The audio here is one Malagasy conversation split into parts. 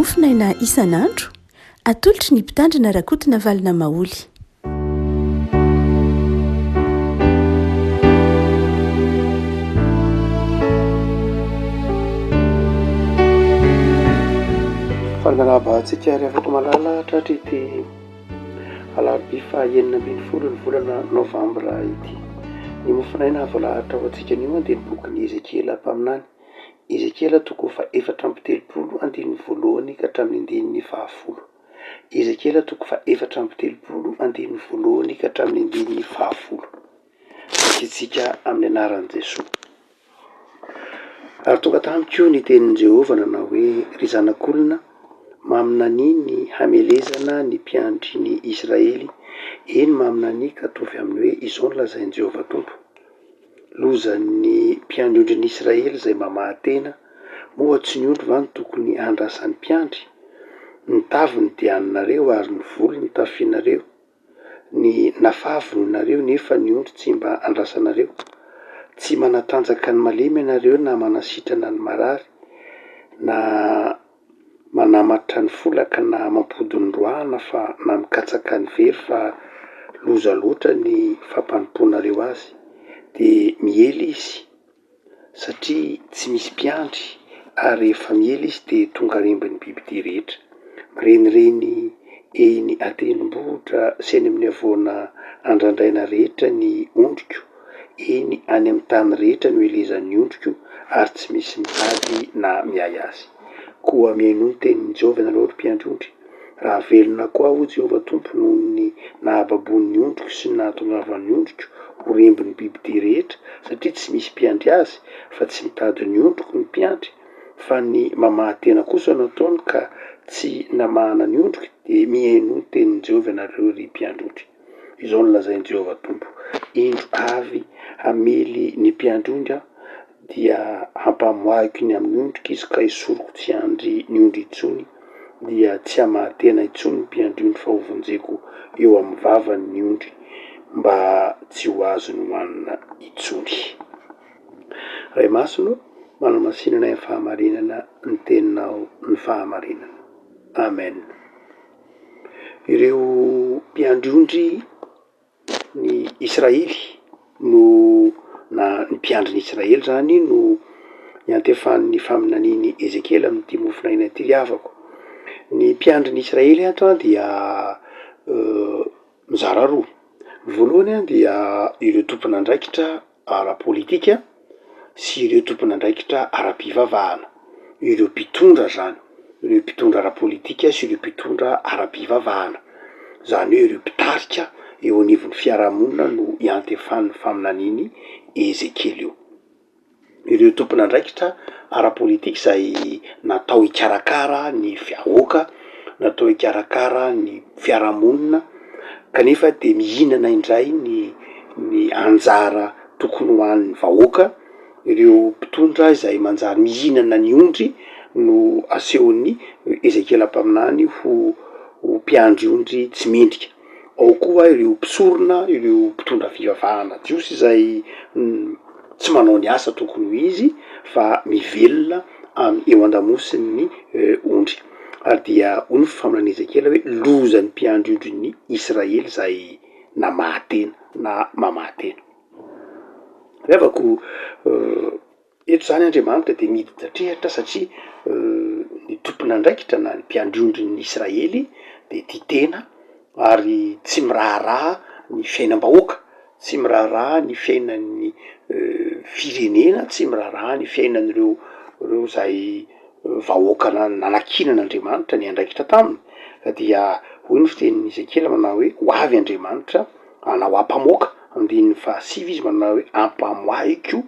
mofinaina isan'andro atolotry ny mpitandrina rakotina valina maoly. Fananabahantsika ary afaka malala tratry ity alarobia fa 9 ny volana novambra ity. Ny mofinaina voalahatra ho antsika anio dia ny bokin'ny Ezekiela mpaminany. Ezekiela 4:4 ka hatramin'ny 10:10. Ezekiela 4:4 ka hatramin'ny 10:10. Antsika amin'ny anaran'i Jesosy. Ary tonga tamiko ny tenin'i Jehovah nanao hoe: ry zanak'olona, maminany ny hamelezana ny mpiandry ny Israely, eny maminany ka tovy amin'ny hoe izao no lazain'i Jehovah Tompo. Lozan'ny mpiandry ny Israely izay mamahatena, moa tsy ny ondry va no tokony andrasan'ny mpiandry? Ny taviny dia aninareo ary ny volony tafianareo. Ny nafavonareo nefa ny ondry tsy mba andrasanareo. Tsy manatanjaka ny malemy ianareo na manasitrana ny marary, na manamatra ny folaka na mampody ny roana fa na mikatsaka ny very fa loza loatra ny fampanimponareo azy. Dia miely izy satria tsy misy mpiandry, ary rehefa miely izy dia tonga rembin'ny bibidia rehetra. Mirenireny eny an-tendrombohitra sy eny amin'ny havoana andrandraina rehetra ny ondriko, eny any amin'ny tany rehetra no elezan'ny ondriko, ary tsy misy mitady na miay azy. Koa mihaino ny tenin'ny Jehovah ianareo ry mpiandry ondry. Raha velona koa ho Jehovah Tompo noho ny nahababon'ny ondriko sy ny nahatongavany ondriko ho rembin'ny bibidia rehetra, satria tsy misy mpiandry azy, fa tsy mitady ny ondriko ny mpiandry, fa ny mamahatena kosa no ataony ka tsy namahana ny ondriko, dia mihaino ny tenin'ny Jehovah ianareo ry mpiandry ondry. Izao no lazain'i Jehovah Tompo: indro avy hamely ny mpiandry ondry aho, dia hampamoahiko ny amin'ny ondriko izy ka hisoroko tsy andry ny ondry intsony, dia tsy hamahatena intsony ny mpiandry ondry fa ho vonjeko eo amin'ny vavan'ny ondry, mba tsy ho azony hohanina intsony. Ray masino, manamasinana ny fahamarinana ny teninao ny fahamarinana. Amen. Ireo mpiandry ondry ny Israely no na ny mpiandry ny Israely zany no niantefan'ny faminaniany Ezekiela amin'ity mofinaina ity ry havako. Ny mpiandry ny Israely ato dia mizara roa. Ny voalohany dia ireo tompon'andraikitra ara-politika sy ireo tompon'andraikitra ara-pivavahana. Ireo mpitondra zany, ireo mpitondra ara-politika sy ireo mpitondra ara-pivavahana. Zany hoe ireo mpitarika eo anivon'ny fiarahamonina no iantefan'ny faminaniany Ezekiela io. Ireo tompon'andraikitra ara-politika izay natao hikarakara ny vahoaka, natao hikarakara ny fiarahamonina, kanefa dia mihinana indray ny anjara tokony ho an'ny vahoaka. Ireo mpitondra izay manjary mihinana ny ondry no asehon'ny Ezekiela mpaminany ho mpiandry ondry tsy mendrika. Ao koa ireo mpisorona, ireo mpitondra fivavahana jiosy izay tsy manao ny asa tokony ho izy fa mivelona eo an-damosiny ondry. Ary dia hoy ny faminany Ezekiela hoe lozan'ny mpiandry ondry ny Israely izay namahatena na mamahatena. Revako eto zany Andriamanitra dia miditra satria ny tompon'andraikitra na ny mpiandry ondry ny Israely dia tia tena ary tsy miraharaha ny fiainam-bahoaka, tsy miraharaha ny fiainan'ny firenena, tsy miraharaha ny fiainan'ireo izay vahoaka nanakinan'Andriamanitra ny andraikitra taminy. Dia hoy ny fitenin'ny Ezekiela manao hoe ho avy Andriamanitra hanao ampamoaka. 9:7 izy manao hoe ampamoahiko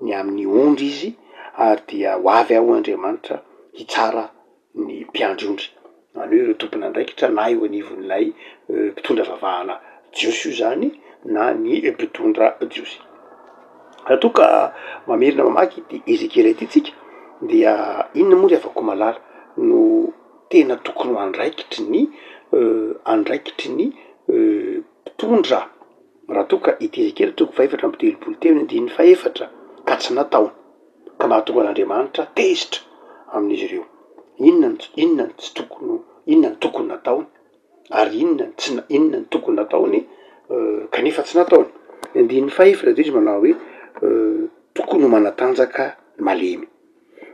ny amin'ny ondry izy, ary dia ho avy aho Andriamanitra hitsara ny mpiandry ondry. Zany hoe ireo tompon'andraikitra na eo anivon'ilay mpitondra vavahana jiosy io zany na ny mpitondra jiosy. Raha toa ka mamerina mamaky ity Ezekiela ity tsika, dia inona moa ry afaka malala no tena tokony ho andraikitry ny mpitondra. Raha toa ka ity Ezekiela 4:4 teo ny 4 ka tsy natao, ka mahatonga an'Andriamanitra tezitra amin'izy ireo. inona tsy tokony inona ny tokony nataony ary inona ny tokony nataony kanefa tsy nataony. Andininy fahefatra de izy manao hoe tokony ho manatanjaka malemy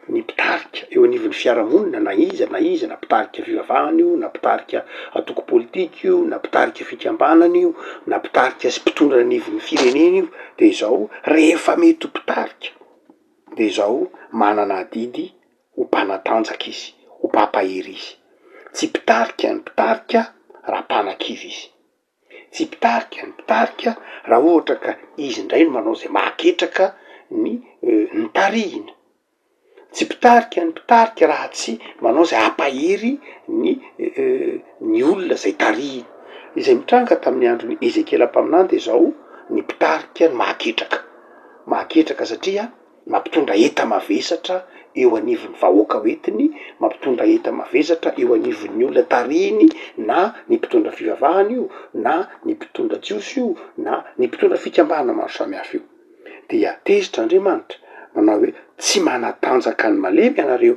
ny mpitarika eo anivon'ny fiarahamonina na iza na mpitarika fivavahana io na mpitarika atoko politika io na mpitarika fikambanana io na mpitarika sy mpitondra anivon'ny firenena io de zao rehefa mety ho mpitarika de zao manana adidy ho mpanatanjaka izy ho mpampahery izy. Tsy mpitarika ny mpitarika raha mpanan-kivy izy, tsy mpitarika ny mpitarika raha ohatra ka izy indray no manao zay mahaketraka ny tarihina, tsy mpitarika ny mpitarika raha tsy manao zay ampahery ny olona zay tarihina. Izay mitranga tamin'ny andron'ny Ezekela Mpaminany de zao ny mpitarika no mahaketraka satria mampitondra enta-mavesatra eo anivon'ny vahoaka hoentiny, mampitondra enta-mavesatra eo anivon'ny olona tarihiny, na ny mpitondra fivavahana io na ny mpitondra jiosy io na ny mpitondra fikambanana maro samihafa io. Dia tezitra Andriamanitra manao hoe tsy manatanjaka ny malemy ianareo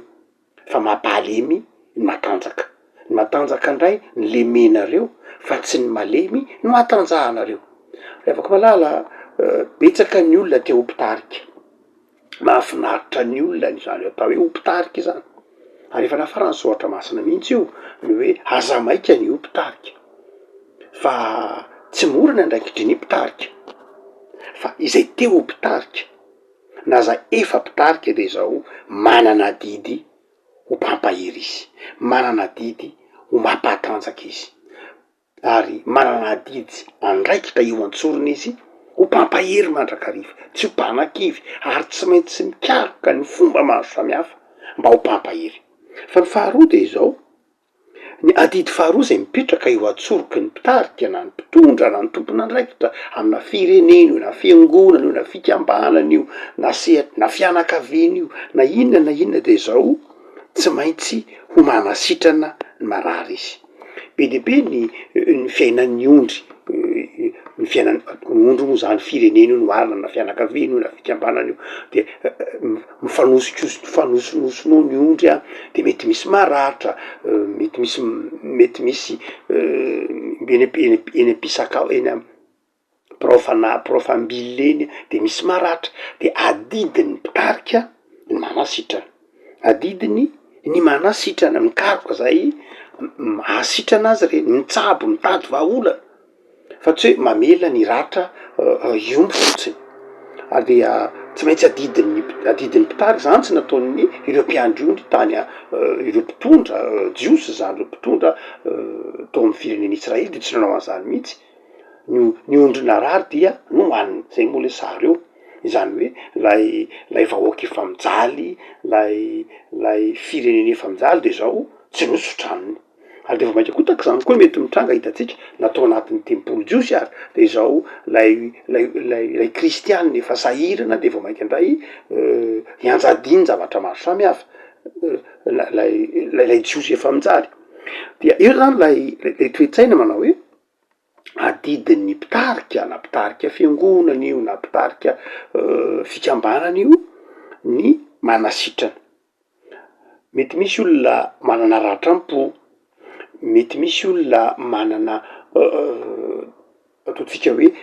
fa mampalemy ny matanjaka, ny matanjaka indray ny lemenareo fa tsy ny malemy no matanjahanareo. Afaka malala betsaka ny olona te ho mpitarika, mahafinaritra ny olona izany atao hoe ho mpitarika izany, ary efa nafarany soratra masina mihitsy io ny hoe aza maika ny ho mpitarika fa tsy mora ny andraikitry ny mpitarika fa izay te ho mpitarika na za efa mpitarika de zao manana didy ho mpampahery izy, manana didy ho mampatanjaka izy, ary manana didy andraikitra io antsorony izy ho mpampahery mandrakariva, tsy ho mpanan-kivy ary tsy maintsy mikaroka ny fomba maro samihafa mba ho mpampahery. Fa ny faharoa de zao ny adidy faharoa zay mipetraka eo atsoroky ny mpitarika na ny mpitondra na ny tompony andraikitra amina firenena io na fiangonana io na fikambanana io na fianakaviana io na inona de zao tsy maintsy ho manasitrana ny marary izy. Be de be ny fiainan'ny ondry, ny fiainan'ny ondry moa zany firenena io no marina na fianakaviana io na fikambanana io de mifanosinosono ny ondry a de mety misy maratra, mety misy eny ampisaka eny profambile eny de misy maratra, de adidiny mpitarika ny manasitrana, adidiny ny manasitrana mikaroka zay mahasitrana azy reny mitsabo mitady vahaolana fa tsy hoe mamela ny ratra iomby fotsiny. Ary tsy maintsy adidiny mpitarika zany tsy nataon'ny ireo mpiandry ondry tany ireo mpitondra jiosy zany ireo mpitondra tao amin'ny firenena Israely de tsy nanao an'izany mihitsy. Ny ondry narary dia nohaniny, zay moa le sary eo, izany hoe lay vahoaka efa mijaly, lay firenena efa mijaly de zao tsy nosotraniny. Ary de vao mainka koa tak zany koa mety mitranga hitatsika natao anatin'ny tempoly jiosy ary de zao lay kristianina efa sahirana de vao mainka indray hianjadiny zavatra maro samihafa lay jiosy efa mijaly. Dia eo zany lay toetsaina manao hoe adidiny mpitarika na mpitarika fiangonana io na mpitarika fikambanana io ny manasitrana. Mety misy olona manana ratram-po, mety misy olona manana ataotsika hoe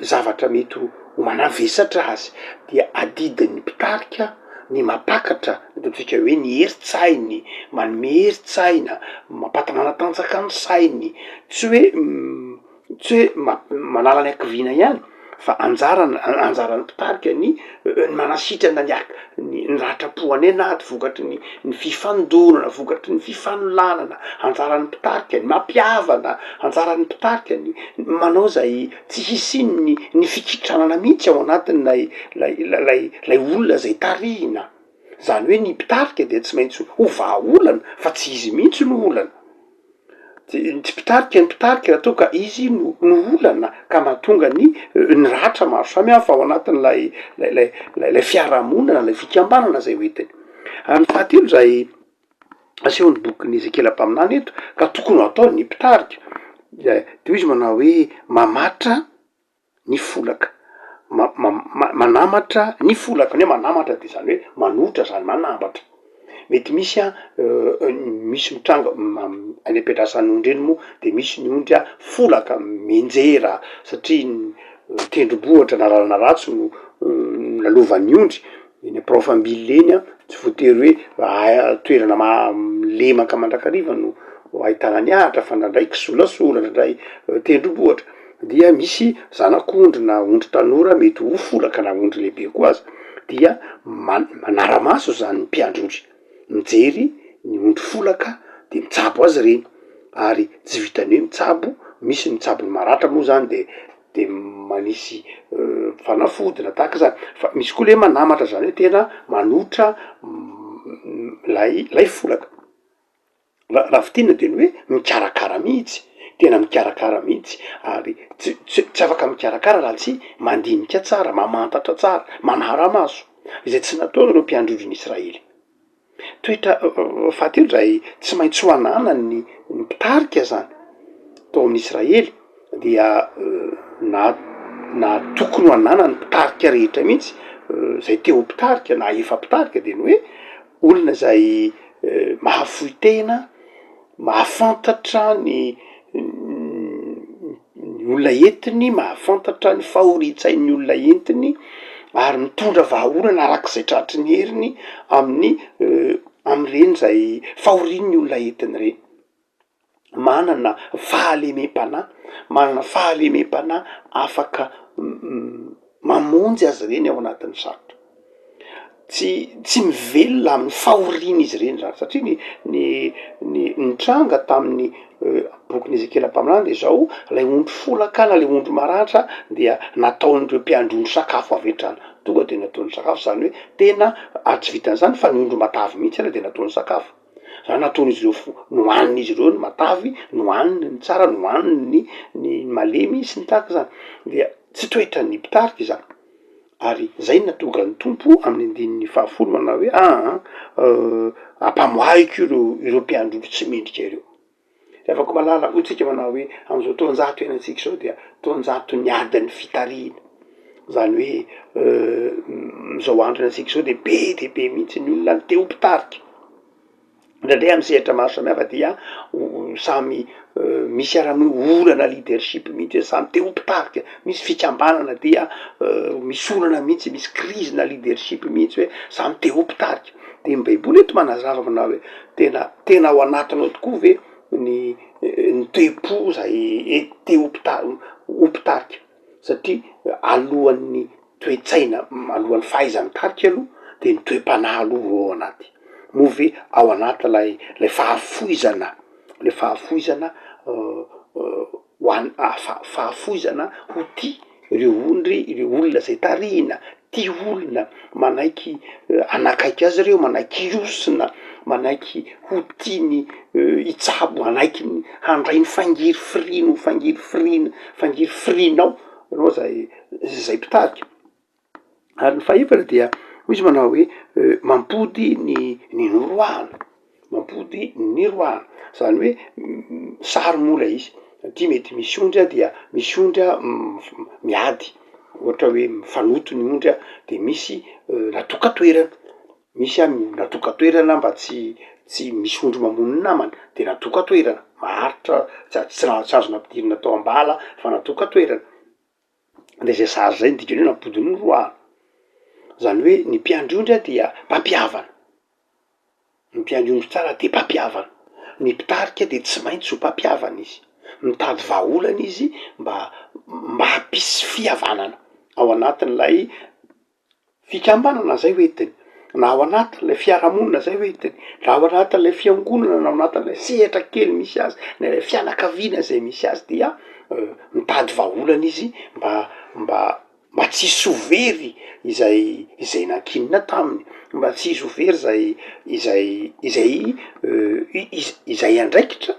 zavatra mety ho manavesatra azy, dia adidiny mpitarika ny mapakatra ataotsika hoe ny herin-tsainy, manome herin-tsaina, mampata-manatanjaka ny sainy, tsy hoe manala ny ankiviana ihany fa anjaran'ny mpitarika ny manasitrana ny ratra-po any anaty vokatry ny fifandonana, vokatry ny fifanolanana, anjaran'ny mpitarika ny mampiavana, anjaran'ny mpitarika ny manao zay tsy hisiny ny fikitranana mihitsy ao anatiny lay olona zay tarihina. Zany hoe ny mpitarika de tsy maintsy ho vahaolana fa tsy izy mihitsy no olana. Tsy mpitarika ny mpitarika raha toa ka izy no olana ka mahatonga ny ratra maro samihafa ao anatiny lay fiarahamonina, lay fikambanana zay hoentiny. Ary ny fahatelo zay asehony bokin'ny Ezekela Mpaminany eto ka tokony atao ny mpitarika de izy manao hoe mamatra ny folaka, manamatra ny folaka, ny hoe manamatra de zany hoe manotra zany manambatra, mety misy a misy mitranga any ampiadrasan'ondry eny moa de misy ny ondry a folaka menjera satria tendrombohatra na lalana ratsy no lalovan'ny ondry eny amporofambily eny a tsy voatery hoe toerana lemaka mandrakariva no ahitana ny ahitra fa ndraindraiky solasola ndraindray tendrombohatra dia misy zanak'ondry na ondry tanora mety ho folaka na ondry lehibe koa azy dia manara-maso zany ny mpiandry ondry mijery ny ondry folaka de mitsabo azy reny ary tsy vitany hoe mitsabo misy mitsabo ny maratra moa zany de manisy fanafodina tahaka zany fa misy koa le manamatra zany hoe tena manotra lay folaka raha fitina de ny hoe mikarakara mihitsy tena mikarakara mihitsy ary tsy afaka mikarakara raha tsy mandinika tsara mamantatra tsara manara-maso izay tsy nataony reo mpiandry ondry n'Israely toetra fahatelo zay tsy maintsy ho ananany ny mpitarika zany tao amin'Israely dia na tokony ho ananany mpitarika rehetra mihitsy zay te ho mpitarika na efa mpitarika de ny hoe olona zay mahafoy tena mahafantatra ny olona entiny mahafantatra ny fahoritsain'ny olona entiny ary mitondra vahaolana arak'izay tratry ny heriny am'ireny zay fahorin'ny olona entiny reny manana fahalemem-panahy afaka mamonjy azy reny ao anatin'ny sarotra tsy mivelona amin'ny fahoriana izy reny zany satria ny tranga tamin'ny boky n'Ezekela mpaminany de zao lay ondry folaka na le ondry maratra dia nataon'ireo mpiandry ondry sakafo avy hatrany tonga de nataony sakafo zany hoe tena tsy vitan'izany fa ny ondry matavy mihitsy ala de nataony sakafo zany nataon'izy ireo nohanin'izy ireo ny matavy nohaniny ny tsara nohaniny ny malemy sy ny tahaka zany dia tsy toetra ny mpitarika zany ary zay natonga ny tompo amin'ny andininy fahafolo manao hoe ampamoaiko ireo mpiandry ondry tsy mendrika ireo de afaka malala ohatsika manao hoe am'izao taonjato enatsika zao dia taonjato ny adiny fitarina zany hoe zao andro enatsika zao de be mihitsy ny olona ny te ho mpitarika ndraindray amy sehatra maro samihafa dia samy misy olana leadership mihitsy hoe samy te ho mpitarika misy fikambanana dia misy olana mihitsy misy crise na leadership mihitsy hoe samy te ho mpitarika de baiboly eto manazava manao hoe tena ao anatinao tokoa ve ny toe-po zay te ho mpitarika satria alohan'ny toe-tsaina alohan'ny fahaiza mitarika aloha de ny toe-panahy aloha ao anaty move ao anaty lay fahafoizana fahafoizana ho tia ireo olona zay tarihina tia olona manaiky anakaiky azy reo manaiky iosina manaiky ho tiany hitsabo manaiky handray ny fangiry firinao anao zay mpitarika ary ny fahefana dia misy manao hoe mampody ny noroahana zany hoe sary mola izy satria mety misy ondry dia misy ondry miady ohatra hoe mifanoto ny ondry de misy natoka-toerana misy natoka-toerana mba tsy misy ondry mamono namany de natoka-toerana maharitra tsy azona ampidirina atao ambala fa natoka-toerana de zay sary zay ny dikany hoe nampody ny noroahana zany hoe ny mpiandry ondry dia mpampiavana ny mpiandry ondry tsara de mpampiavana ny mpitarika de tsy maintsy ho mpampiavana izy mitady vahaolana izy mba hampisy fihavanana ao anatin'lay fikambanana zay hoentiny na ao anatin'lay fiarahamonina zay hoentiny na ao anatin'lay fiangonana na ao anatin'lay sehatra kely misy azy na lay fianakaviana zay misy azy dia mitady vahaolana izy mba tsy hisy very izay nankinina taminy mba tsy hisy very izay andraikitra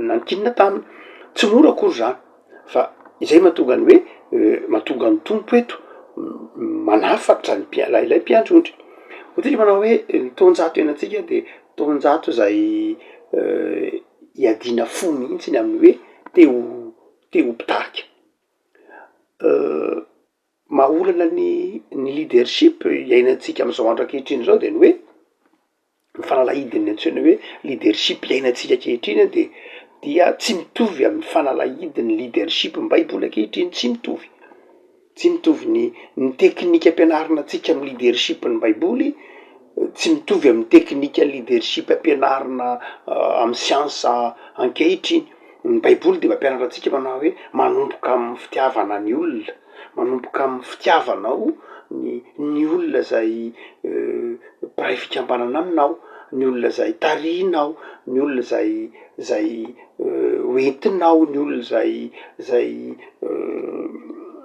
nankinina taminy tsy mora akory zany fa izay mahatonga ny hoe mahatonga ny tompo eto manafatra lay mpiandry ondry ohatsika manao hoe ny taonjato enatsika de taonjato zay iadina fo mihitsy amin'ny hoe te ho mpitarika mahaolana ny leadership iainantsika am'izao andro ankehitriny zao de ny hoe fanalahidiny antsoina hoe leadership iainantsika ankehitriny de dia tsy mitovy amin'ny fanalahidiny leadership ny baiboly ankehitriny, tsy mitovy, tsy mitovy ny teknika ampianarina atsika amy leadership ny baiboly, tsy mitovy amin'ny teknika leadership ampianarina amy siansa ankehitriny. Ny baiboly de mampianatra atsika manao hoe manomboka amy fitiavana ny olona, manomboka amy fitiavanao ny olona zay mpahay fikambanana aminao, ny olona zay tarihinao, ny olona zay hoentinao, ny olona zay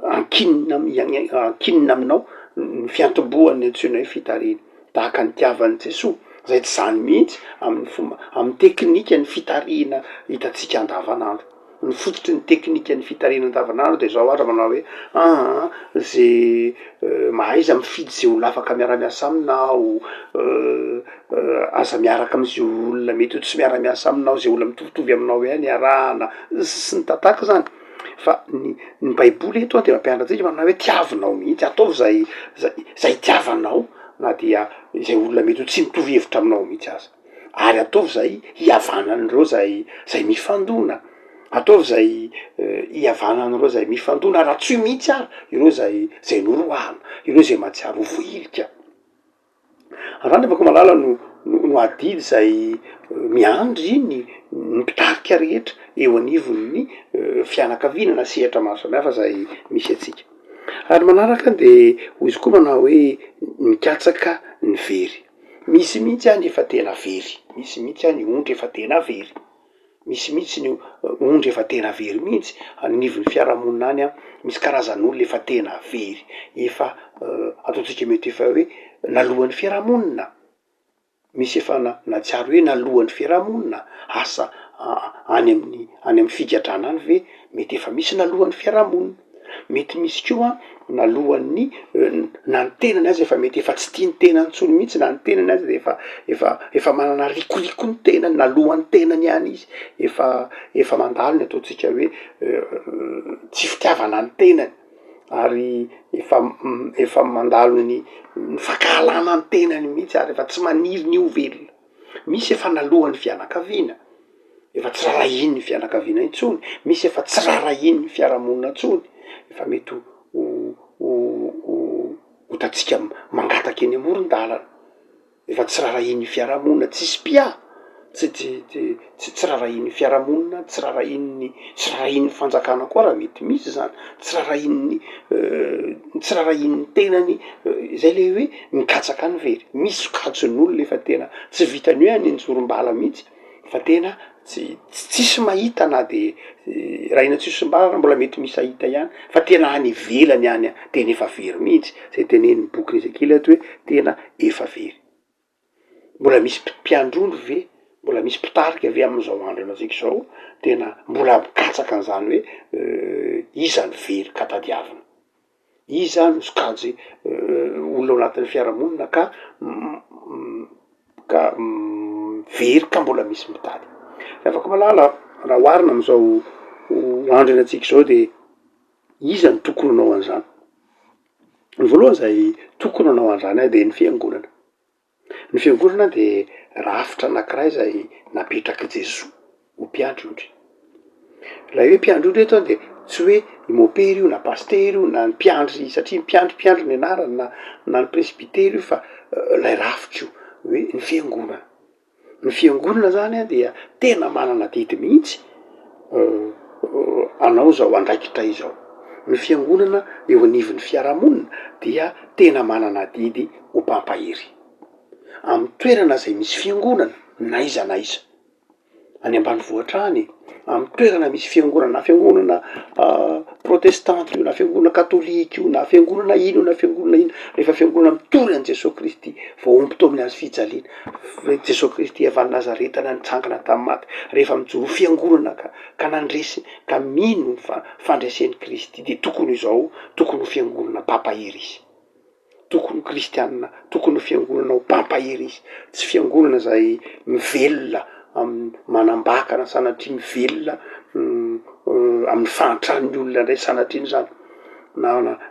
ankinina aminao, ny fiantombohany antsoina hoe fitarina tahaka ny tiavan'i Jesoa, zay tsy zany mihitsy amin'ny fomba amy teknika ny fitarina hitatsika andavanandro. Ny fototry ny teknika ny fitarina andavanandro de zao ohatra manao hoe ze mahaiza mifidy ze olona afaka miara-miasa aminao, aza miaraka am'ze olona mety ho tsy miara-miasa aminao, ze olona mitovitovy aminao ihany iarahana sy ny tataka zany. Fa ny baiboly eto de mampianatra atsika manao hoe tiavinao mihitsy, ataovy zay tiavanao na dia zay olona mety ho tsy mitovy hevitra aminao mihitsy aza, ary ataovy zay hiavanan'ireo zay mifandona, ataovy zay hiavanan'ireo zay mifandona raha tsy mihitsy ary ireo zay norohana, ireo zay mahatsiaro ho voilika. Zany afaka malala no adidy zay miandry ny mpitarika rehetra eo anivon'ny fianakaviana na sehatra maro samihafa zay misy atsika. Ary manaraka de hoy izy koa manao hoe mikatsaka ny very. Misy mihitsy any efa tena very, misy mihitsy any ondry efa tena very, misy mihitsy ny ondry efa tena very mihitsy anivon'ny fiarahamonina any misy karazan'olona efa tena very, efa ataotsika mety efa hoe nalohan'ny fiarahamonina, misy efa natsiaro hoe nalohan'ny fiarahamonina, asa any amin'ny figadrana any ve mety efa misy nalohan'ny fiarahamonina, mety misy koa nalohan'ny na ny tenany azy efa mety efa tsy tia ny tenany intsony mihitsy, na ny tenany azy de efa manana rikoriko ny tenany, nalohan'ny tenany ihany izy, efa mandalo ny ataotsika hoe tsy fitiavana ny tenany, ary efa mandalo ny fankahalana ny tenany mihitsy, ary efa tsy maniry ny ho velona. Misy efa nalohan'ny fianakaviana, efa tsy rarahin'ny fianakaviana intsony, misy efa tsy rarahin'ny fiarahamonina intsony, efa mety hotatsika mangataky eny amoron-dalana, efa tsy rarahin'ny fiarahamonina, tsisy pia, tsy rarahin'ny fiarahamonina, tsy rarahin'ny fanjakana koa raha mety misy zany, tsy rarahin'ny tenany, zay le hoe mikatsaka ny very. Misy sokajin'olona efa tena tsy vitany hoe any anjorom-bala mihitsy, fa tena tsisy mahita na de raha ina tsisim-bala mbola mety misy ahita ihany, fa tena any ivelany any tena efa very mihitsy, zay tenenin'ny boky Ezekily ato hoe tena efa very. Mbola misy mpiandrondro ve, mbola misy mpitarika ve am'izao andro antsika zao, tena mbola mikatsaka an'izany hoe iza ny very ka tadiavina, iza no sokajy olona ao anatin'ny fiarahamonina ka very ka mbola misy mitady. Afaka malala raha oharina am'izao andro antsika zao de iza ny tokony hanao an'izany. Ny voalohany zay tokony hanao an'izany de ny fiangonana. Ny fiangonana de rafitra anankiray zay napetraky Jesoa ho mpiandry-ondry. Raha hoe mpiandry-ondry eto de tsy hoe i mopera io na paster io na ny mpiandry, satria mpiandry ny anarany na ny presibitera io, fa lay rafitra io hoe ny fiangonana. Ny fiangonana zany dia tena manana didy mihitsy anao zao andraikitra izao. Ny fiangonana eo anivon'ny fiarahamonina dia tena manana didy ho mpampahery. Amy toerana zay misy fiangonana na iza any ambanivohitra any, amy toerana misy fiangonana, na fiangonana protestanta io, na fiangonana katolika io, na fiangonana ino na fiangonana ino, rehefa fiangonana mitory an' Jesosy Kristy vao omby tao amin'ny hazo fijaliana, Jesosy Kristy efa ny Nazaretana nitsangana tamy maty, rehefa mijoro fiangonana ka nandresy ka mino fandraisen'i Kristy, de tokony izao, tokony ho fiangonana mpampahery izy, tokony kristianina, tokony ho fiangonana ho mpampahery izy, tsy fiangonana zay mivelona manambaka na sanatria mivelona amin'ny fahantrany olona ndray sanatria zany,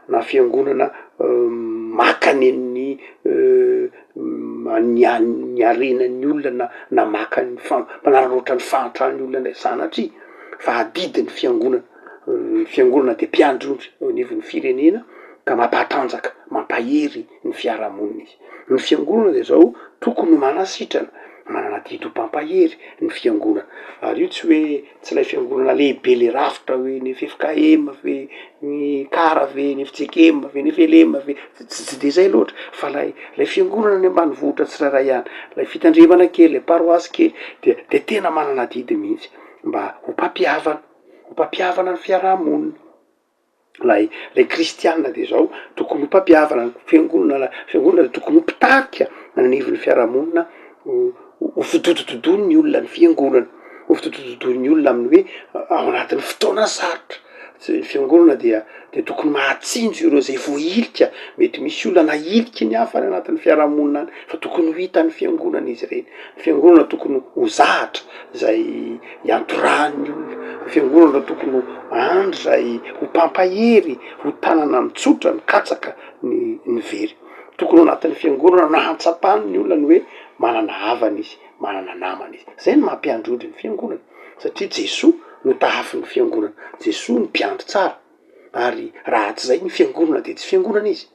na fiangonana maka nen'ny ny arenan'ny olona na maka ny mpanaraloatra ny fahantrany olona ndray sanatry fa adidi ny fiangonana de mpiandrodry eo anivon'ny firenena ka mampatanjaka mampahery ny fiarahamonina izy. Ny fiangonana de zao tokony manasitrana manana didy ho mpampahery ny fiangonana ary io tsy lay fiangonana lehibe le rafitra hoe ny FFKM ve ny kara ve ny FJKM ve ny FLM ve tsy de zay loatra fa lay fiangonana ny ambanivohitra tsirairay ihany lay fitandremana kely le paroasy kely de tena manana didy mihitsy mba ho mpampiavana ny fiarahamonina. Lay kristianina de zao tokony ho mpampiavana ny fiangonana de tokony ho mpitarika anivon'ny fiarahamonina ho fidodododon'ny olona ny fiangonana ho fidodododon'ny olona amin'ny hoe ao anatin'ny fotoana sarotra fiangonana de tokony mahatsinjo ireo zay voailika mety misy olona nailiky ny hafa ny anatin'ny fiarahamonina any fa tokony ho hitan'ny fiangonana izy reny. Fiangonana tokony ho zahatra zay iantorahan'ny olona fiangonana tokony ho andro zay ho mpampahery ho tanana mitsotra mikatsaka ny very tokony ho anatin'ny fiangonana na hantsapany ny olona ny hoe manana havana izy manana namana izy zay ny mampiandrodry ny fiangonana satria Jesoa no tahafin'ny fiangonana Jesoa ny mpiandry tsara ary raha tsy zay ny fiangonana de tsy fiangonana izy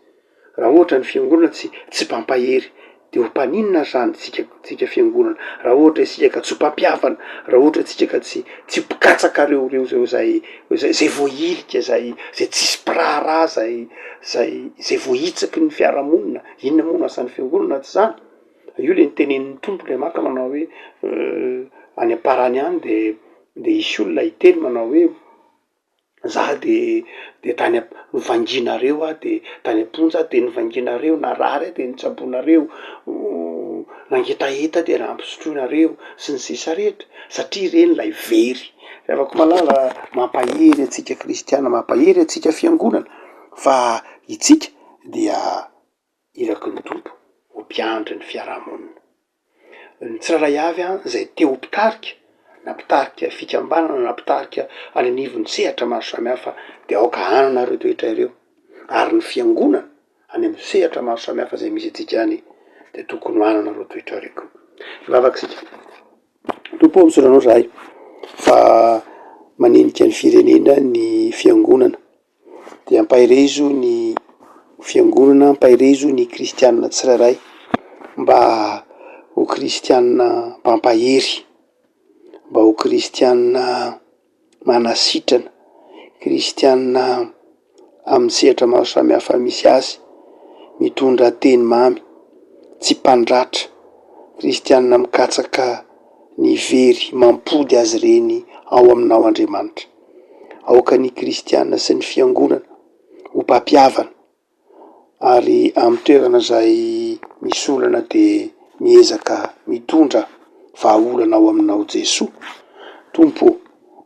raha ohatra ny fiangonana tsy mpampahery de ho mpaninona zany tsika fiangonana raha ohatra isika ka tsy mpampiavana raha ohatra tsika ka tsy mpikatsaka reo zay voailika zay tsisy mpiraharaha zay voahitsaky ny fiarahamonina inona moa no asan'ny fiangonana tsy zany. Io le nitenenin'ny tompo le maka manao hoe any am-parany any de isy olona hiteny manao hoe za de tany nivanginareo de tany amponja de nivanginareo narary de nitsabonareo nangetaeta de nampisotroinareo sy ny sisa rehetra satria reny lay very afaka malala mampahery atsika kristiana mampahery atsika fiangonana fa itsika dia iraky ny tompo ho mpiandry ny fiarahamonina ny tsirairay avy zay te ho mpitarika na mpitarika fikambanana na mpitarika any anivon'ny sehatra maro samihafa de aoka ananareo toetra ireo ary ny fiangonana any amin'ny sehatra maro samihafa zay misy atsika any de tokony ho ananareo toetra reo koa vavaksika tompo misoranao zahay fa manenika ny firenena ny fiangonana de ampahirezo ny fiangonana ampahirezo ny kristianina tsirairay mba ho kristianina mpampahery mba ho kristianina manasitrana kristianina amin'ny sehatra maro samihafa misy azy mitondra teny mamy tsy mpandratra kristianina mikatsaka ny very mampody azy reny ao aminao Andriamanitra aoka ny kristianina sy ny fiangonana ho mpampiavana ary amin'ny toerana zay misy olana de miezaka mitondra vahaolana ao aminao Jesoa tompo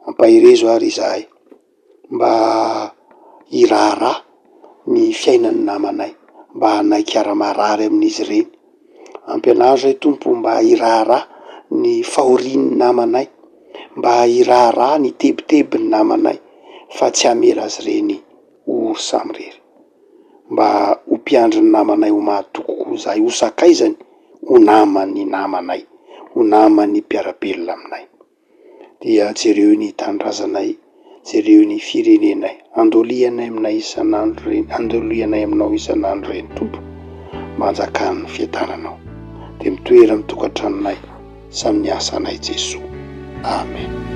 ampahirezo ary izahay mba hiraharaha ny fiainan'ny namanay mba hanaiky ara-marary amin'izy reny ampianazo zay tompo mba hiraharaha ny fahorian'ny namanay mba hiraharaha ny tebitebin'ny namanay fa tsy hamela azy reny ho samy rery mba ho mpiandry ny namanay ho mahatoko koa zahay ho sakaizany ho namany namanay ho namany mpiarabelona aminay dia jereo ny tanindrazanay jereo ny firenenay andolianay aminay isan'andro reny andolianay aminao isan'andro reny tompo manjakan'ny fiadananao de mitoera mitokantranonay samy asanay Jesoa amen.